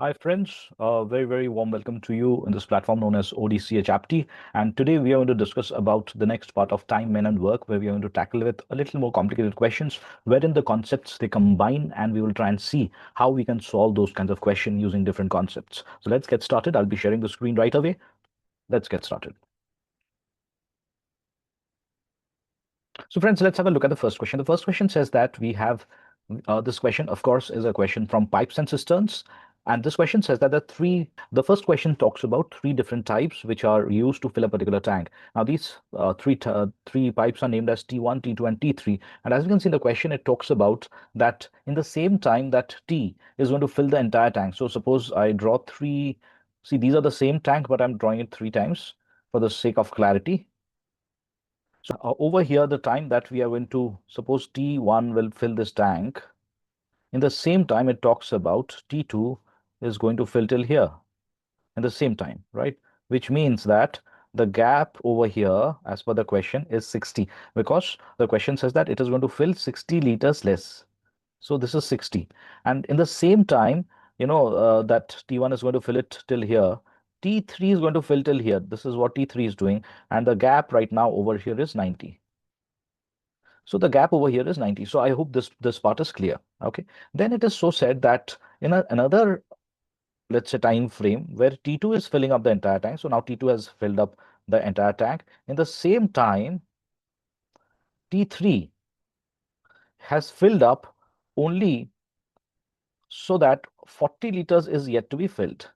Hi, friends. Very warm welcome to you in this platform known as ODCH Apti. And today we are going to discuss about the next part of time, men, and work, where we are going to tackle with a little more complicated questions, wherein the concepts they combine, and we will try and see how we can solve those kinds of questions using different concepts. So let's get started. I'll be sharing the screen right away. Let's get started. So, friends, let's have a look at the first question. The first question says that we have this question, of course, is a question from pipes and cisterns. And this question says that the first question talks about three different types which are used to fill a particular tank. Now, these three pipes are named as T1, T2, and T3. And as you can see in the question, it talks about that in the same time that T is going to fill the entire tank. So, suppose I draw three, see, these are the same tank, but I'm drawing it three times for the sake of clarity. So over here, the time that we are going to suppose T1 will fill this tank. In the same time, it talks about T2 is going to fill till here in the same time, right? Which means that the gap over here, as per the question, is 60 because the question says that it is going to fill 60 liters less. So this is 60. And in the same time, that T1 is going to fill it till here. T3 is going to fill till here. This is what T3 is doing. And the gap right now over here is 90. So the gap over here is 90. So I hope this part is clear. Okay. Then it is so said that in another, let's say, time frame where T2 is filling up the entire tank. So now T2 has filled up the entire tank. In the same time, T3 has filled up only so that 40 liters is yet to be filled.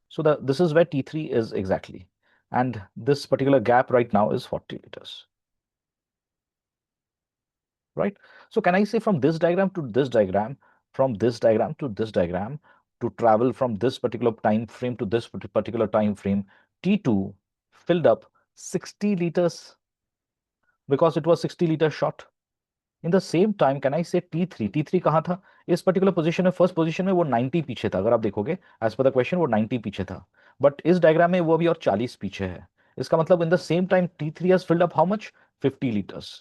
So this is where T3 is exactly. And this particular gap right now is 40 liters. Right? So can I say from this diagram to this diagram, from this diagram to this diagram, to travel from this particular time frame to this particular time frame, T2 filled up 60 liters because it was 60 liters short. In the same time, can I say T3 कहाँ था? इस particular position में, first position में वो 90 पीछे था. अगर आप देखोगे, as per the question, वो 90 पीछे था. But इस diagram में वो अभी और 40 पीछे है. इसका मतलब in the same time T3 has filled up how much? 50 liters.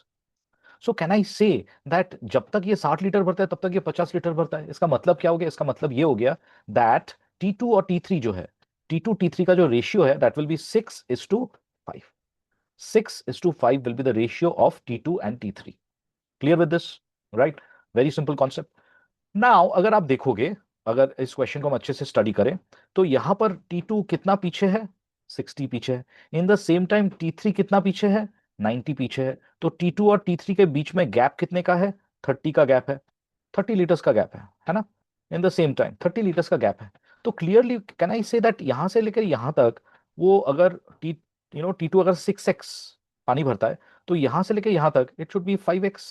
So can I say that जब तक ये 60 लीटर भरता है तब तक ये 50 लीटर भरता है. इसका मतलब क्या हो गया? इसका मतलब ये हो गया दैट T2 और T3 जो है, T2 T3 का जो रेशियो है that will be 6:5. 6:5 will be the ratio of T2 and T3. Clear with this? Right? Very simple concept. Now, अगर आप देखोगे, अगर इस क्वेश्चन को हम अच्छे से स्टडी करें तो यहां पर T2 कितना पीछे है? 60 पीछे है. In the same time T3 कितना पीछे है? 90 पीछे है. तो T2 और T3 के बीच में गैप कितने का है? 30 का गैप है. 30 लीटर्स का गैप है ना? इन द सेम टाइम 30 लीटर्स का गैप है. तो clearly can I say that यहां से लेकर यहां तक वो अगर T2 अगर 6x पानी भरता है तो यहां से लेकर यहां तक it should be 5x.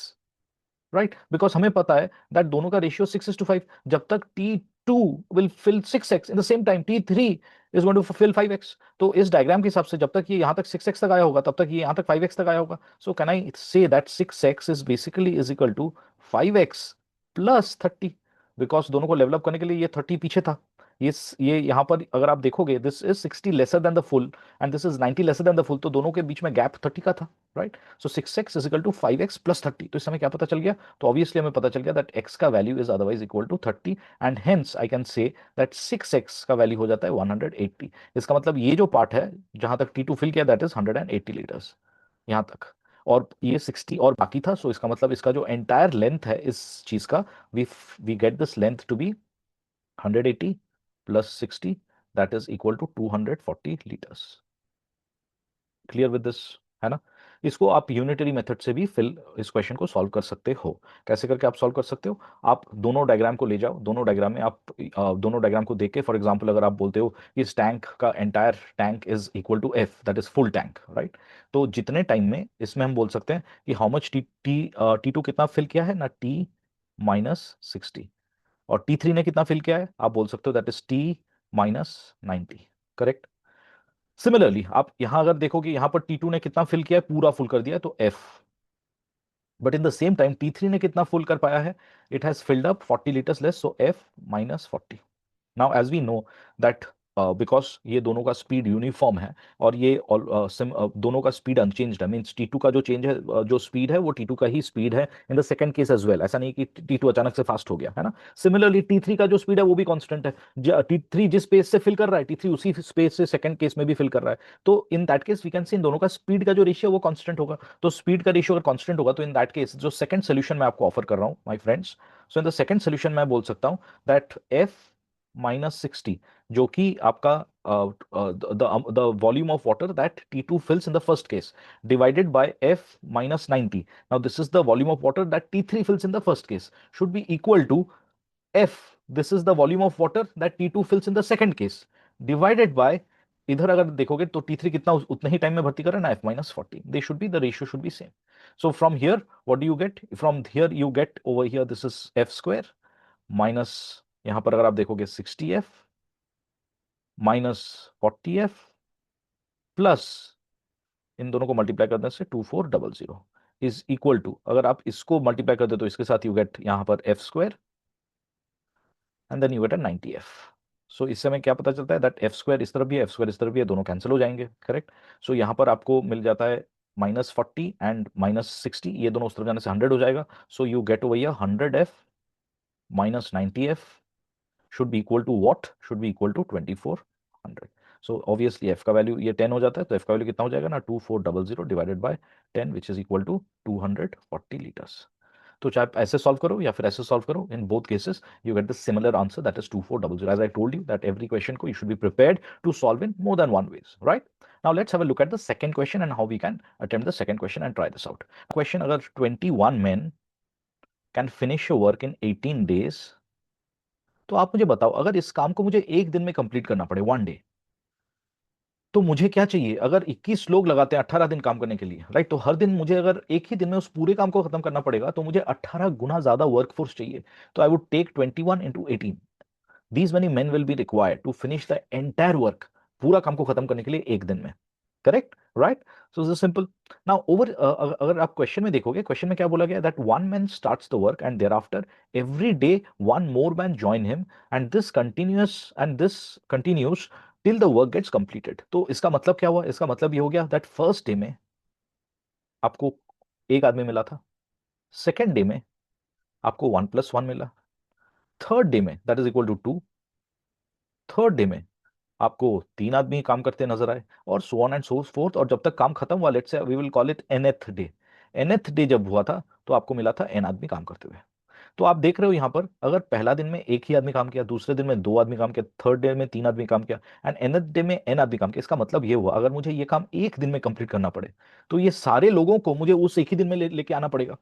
Right? Because हमें पता है दैट दोनों का रेशियो 6:5. जब तक T2 will fill 6x in the same time T3 is going to fill 5x. तो इस डायग्राम के हिसाब से जब तक ये यहां तक 6x तक आया होगा तब तक ये यहां तक 5x तक आया होगा. सो can I say that 6x is basically is equal to 5x plus 30. Because दोनों को डेवलप करने के लिए ये 30 पीछे था. ये यहां पर अगर आप देखोगे this is 60 lesser than the full and this is 90 lesser than the full. तो दोनों के बीच में गैप 30 का था. Right? So 6x is equal to 5x plus 30. तो इस समय क्या पता चल गया? तो ऑब्वियसली हमें पता चल गया दैट x का value is otherwise equal to 30 and hence I can say that 6x का वैल्यू हो जाता है 180. इसका मतलब ये जो पार्ट है जहां तक T2 फिल किया दैट इज 180 लीटर्स यहां तक. और ये 60 और बाकी था. सो इसका मतलब इसका जो एंटायर लेंथ है इस चीज का, we get this length to be 180 plus 60 that is equal to 240 litres. Clear with this? है ना? इसको आप यूनिटरी मेथड से भी फिल इस क्वेश्चन को सॉल्व कर सकते हो. कैसे करके आप सॉल्व कर सकते हो? आप दोनों डायग्राम को ले जाओ. दोनों डायग्राम में आप दोनों डायग्राम को देख के, फॉर एग्जांपल अगर आप बोलते हो कि इस टैंक का entire tank is equal to F, that is full tank, right? तो जितने टाइम में इसमें हम बोल सकते हैं कि हाउ मच T2 कितना फिल किया है ना, T-60. और T3 ने कितना फिल किया है? आप बोल सकते हो that is T-90. Correct? Similarly आप यहां अगर देखोगे यहां पर T2 ने कितना फिल किया है, पूरा फुल कर दिया है, तो F. But in the same time T3 ने कितना फुल कर पाया है? It has filled up 40 liters less, so F -40. Now as we know that because ये दोनों का स्पीड यूनिफॉर्म है और ये दोनों का स्पीड अनचेंज्ड है, मीन्स टी टू का जो चेंज है, जो स्पीड है वो टी टू का ही स्पीड है in the second case as well. ऐसा नहीं कि टी टू अचानक से फास्ट हो गया है ना। सिमिलरली टी थ्री का जो स्पीड है वो भी कांस्टेंट है, टी थ्री जिस स्पेस से फिल कर रहा है टी थ्री उसी स्पेस से सेकंड केस में भी फिल कर रहा है। तो in that case we can see इन दोनों का स्पीड का जो रेशियो वो कांस्टेंट होगा। तो स्पीड का रेशियो अगर कांस्टेंट होगा तो इन दैट केस जो सेकंड सोल्यूशन मैं आपको ऑफर कर रहा हूँ my friends, so in the second solution मैं बोल सकता हूँ दैट एफ -60, जो कि आपका the volume of water that T2 fills in the first case divided by F -90. Now this is the volume of water that T3 fills in the first case should be equal to F. This is the volume of water that T2 fills in the second case divided by, इधर अगर देखोगे तो T3 कितना उतने ही time में भर्ती कर रहा है ना, F -40. They should be, the ratio should be same. So from here what do you get? From here you get over here this is F square minus, यहां पर अगर आप देखोगे 60F -40F प्लस इन दोनों को मल्टीप्लाई करने से 2400 is equal to, अगर आप इसको मल्टीप्लाई कर दे तो इसके साथ यू गेट यहां पर F square and then you get 90F। So इससे हमें क्या पता चलता है दैट एफ स्क्वायर इस तरफ भी है, एफ स्क्वायर इस तरफ भी है, दोनों कैंसिल हो जाएंगे, करेक्ट। सो यहां पर आपको मिल जाता है -40 एंड -60, ये दोनों उस तरफ जाने से 100 हो जाएगा। सो you get over here 100F -90F should be equal to what? Should be equal to 2400. So obviously f का वैल्यू ये 10 हो जाता है, तो f का वैल्यू कितना हो जाएगा ना, 2400 divided by 10 which is equal to 240 litres. तो चाहे आप ऐसे सॉल्व करो या फिर ऐसे सॉल्व करो, in both cases you get the similar answer that is 2400। As I told you that every question को you should be prepared to solve in more than one ways, right. Now let's have a look at the second question and how we can attempt the second question and try this out. Question, अगर 21 men can finish your work in 18 days, तो आप मुझे बताओ अगर इस काम को मुझे एक दिन में कंप्लीट करना पड़े, वन डे, तो मुझे क्या चाहिए? अगर 21 लोग लगाते हैं 18 दिन काम करने के लिए, राइट, तो हर दिन मुझे अगर एक ही दिन में उस पूरे काम को खत्म करना पड़ेगा तो मुझे 18 गुना ज्यादा वर्कफोर्स चाहिए। तो I would take 21 into 18। These many men will be required to finish the entire work, पूरा काम को खत्म करने के लिए एक दिन में, correct, right. So is simple. Now over, अगर आप क्वेश्चन में देखोगे, क्वेश्चन में क्या बोला गया that one man starts the work and thereafter every day one more man join him and this continues till the work gets completed. तो इसका मतलब क्या हुआ? इसका मतलब ये हो गया दैट फर्स्ट डे में आपको एक आदमी मिला था, सेकेंड डे में आपको 1+1 मिला, थर्ड डे में that is equal to 2, third day में आपको 3 आदमी काम करते नजर आए, और so on and so forth, और जब तक काम खत्म हुआ, let's say we will call it nth day, nth day जब हुआ था तो आपको मिला था n आदमी काम करते हुए। तो आप देख रहे हो यहाँ पर अगर पहला दिन में एक ही आदमी काम किया, दूसरे दिन में 2 आदमी काम किया, थर्ड डे में 3 आदमी काम किया एंड nth डे में n आदमी काम किया। इसका मतलब ये हुआ अगर मुझे ये काम एक दिन में कंप्लीट करना पड़े तो ये सारे लोगों को मुझे उस एक ही दिन में लेके आना पड़ेगा,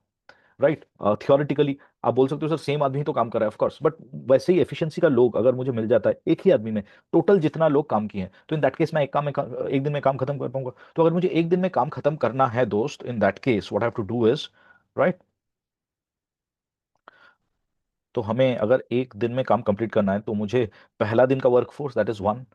राइट। थियोरेटिकली आप बोल सकते हो सर सेम आदमी ही तो काम कर रहा है, ऑफ कोर्स, बट वैसे ही एफिशिएंसी का लोग अगर मुझे मिल जाता है एक ही आदमी में टोटल जितना लोग काम किए हैं, तो इन दैट केस मैं एक दिन में काम खत्म कर पाऊंगा। तो अगर मुझे एक दिन में काम खत्म करना है दोस्त, in that case what I have to do is, right, तो हमें अगर एक दिन में काम कंप्लीट करना है तो मुझे पहला दिन का वर्कफोर्स दैट इज 1,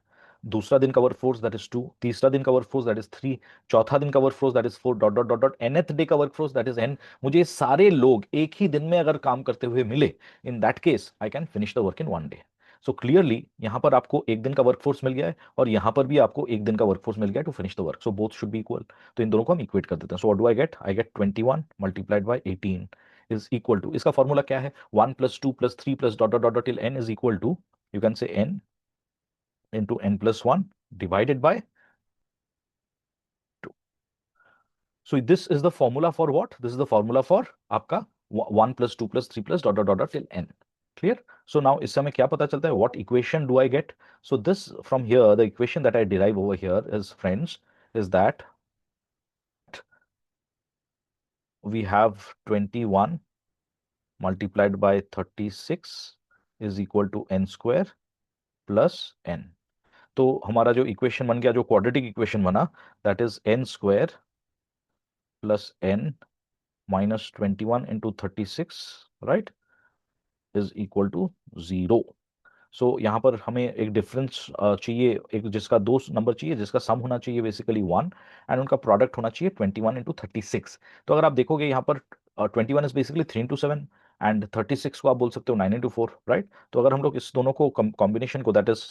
दूसरा दिन का वर्कफोर्स दैट इज 2, तीसरा दिन का वर्कफोर्स दैट इज 3, चौथा दिन का workforce that is 4, dot dot dot dot, nth day का वर्कफोर्स दैट इज n। मुझे ये सारे लोग एक ही दिन में अगर काम करते हुए मिले, इन that case I can finish the work in one day. So clearly यहाँ पर आपको एक दिन का वर्कफोर्स मिल गया है और यहाँ पर भी आपको एक दिन का वर्कफोर्स मिल गया है to finish the work, so both should be equal. तो इन दोनों को हम इक्वेट कर देते हैं। So what do I get 21 multiplied by 18 is equal to, इसका फॉर्मूला क्या है, 1+2+3+ dot dot dot till n is equal to, you can say n into n+1 divided by 2. So this is the formula for what? This is the formula for आपका 1+2+3+ dot dot dot dot till n. Clear? So now इससे हमें क्या पता चलता है? What equation do I get? So this from here, the equation that I derive over here is, friends, is that we have 21 multiplied by 36 is equal to n square plus n. तो हमारा जो equation बन गया, जो quadratic equation बना, that is n square plus n -21 into 36, right, is equal to 0। So यहाँ पर हमें एक डिफरेंस चाहिए, एक जिसका दो नंबर चाहिए, जिसका सम होना चाहिए बेसिकली 1 एंड उनका प्रोडक्ट होना चाहिए 21 इंटू 36। तो अगर आप देखोगे यहाँ पर 21 इज बेसिकली 3 इंटू 7 एंड 36 को आप बोल सकते हो 9 into 4, राइट? तो अगर हम लोग इस दोनों को कॉम्बिनेशन को, that is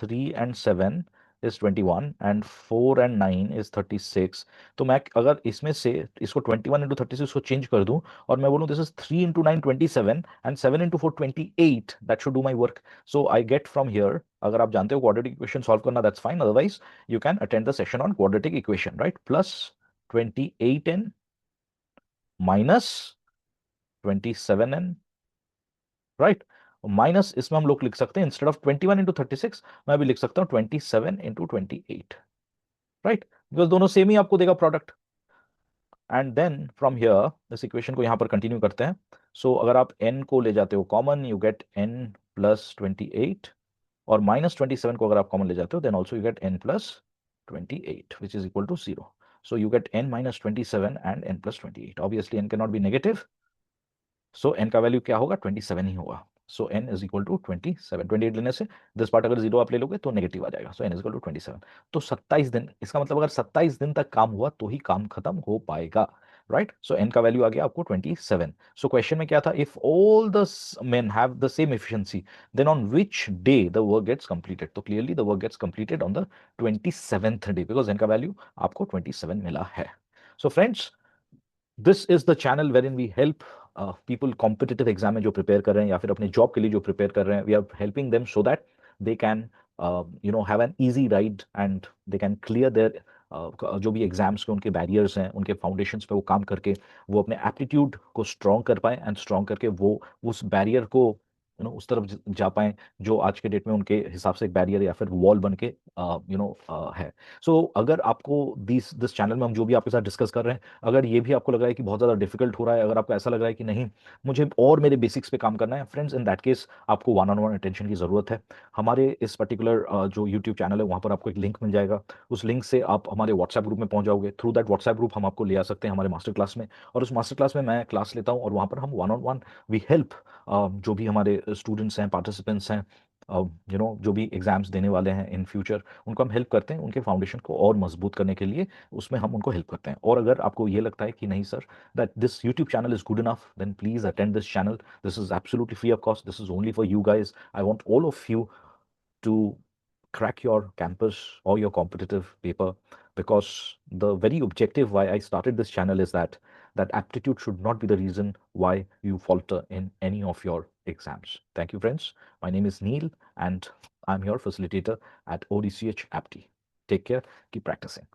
3 and 7 is 21 and 4 and 9 is 36, तो मैं अगर इसमें से इसको 21 into 36 को चेंज कर दूं और मैं बोलूं this is 3 into 9 27 and 7 into 4 28, that should do my work. So I get from here, अगर आप जानते हो क्वाड्रेटिक इक्वेशन सॉल्व करना, that's fine, otherwise you can attend the session on quadratic equation, right? Plus 28n minus 27n, right? Minus इसमें हम लोग लिख सकते हैं, इंस्टेड ऑफ 21 into 36 मैं भी लिख सकता हूं 27 into 28, राइट? बिकॉज दोनों सेम ही आपको देगा product. And then from here इस इक्वेशन को यहां पर कंटिन्यू करते हैं. सो अगर आप n को ले जाते हो common, you get n plus 28, और -27 को अगर आप कॉमन ले जाते हो then also you get n plus 28 which is equal to 0. So you get n minus 27 and n plus 28. Obviously n can not be negative, so n का value क्या होगा, 27 ही होगा. So n is equal to 27. 28 लेने से this part अगर zero आप ले लोगे तो नेगेटिव आ जाएगा. सो n इज इक्वल टू 27. तो 27 दिन, इसका मतलब अगर 27 दिन तक काम हुआ तो ही काम खत्म हो पाएगा, राइट? सो n का वैल्यू आ गया आपको 27. सो क्वेश्चन में क्या था, if all the men have the same efficiency then on which day the work gets completed. तो clearly the work gets completed on the 27th day because n का वैल्यू आपको 27 मिला है. So friends, this is the channel wherein we help people competitive exam में जो prepare कर रहे हैं या फिर अपने जॉब के लिए जो प्रिपेयर कर रहे हैं. We are helping them so that they can have an easy ride and they can clear their जो भी एग्जाम्स के उनके बैरियर्स हैं, उनके फाउंडेशंस पे वो काम करके वो अपने एप्टीट्यूड को स्ट्रॉन्ग कर पाए एंड स्ट्रॉन्ग करके वो उस बैरियर को उस तरफ जा पाए जो आज के डेट में उनके हिसाब से एक बैरियर या फिर वॉल बन के है. सो अगर आपको दिस दिस चैनल में हम जो भी आपके साथ डिस्कस कर रहे हैं, अगर ये भी आपको लग रहा है कि बहुत ज़्यादा डिफिकल्ट हो रहा है, अगर आपको ऐसा लग रहा है कि नहीं मुझे और मेरे बेसिक्स पे काम करना है, फ्रेंड्स इन दैट केस आपको वन ऑन वन अटेंशन की ज़रूरत है. हमारे इस पर्टिकुलर जो यूट्यूब चैनल है वहाँ पर आपको एक लिंक मिल जाएगा. उस लिंक से आप हमारे व्हाट्सएप ग्रुप में पहुँच जाओगे. थ्रू दैट व्हाट्सएप ग्रुप हम आपको ले आ सकते हैं हमारे मास्टर क्लास में, और उस मास्टर क्लास में मैं क्लास लेता हूँ और वहाँ पर हम one on one we help जो भी हमारे स्टूडेंट्स हैं, पार्टिसिपेंट्स हैं, जो भी एग्जाम्स देने वाले हैं इन फ्यूचर, उनको हम हेल्प करते हैं उनके फाउंडेशन को और मजबूत करने के लिए. उसमें हम उनको हेल्प करते हैं. और अगर आपको ये लगता है कि नहीं sir that this YouTube channel is good enough, then please attend this channel. This is absolutely free of cost. This is only for you guys. I want all of you to crack your campus or your competitive paper, because the very objective why I started this channel is that aptitude should not be the reason why you falter in any of your exams. Thank you, friends. My name is Neil and I'm your facilitator at ODCH Apti. Take care. Keep practicing.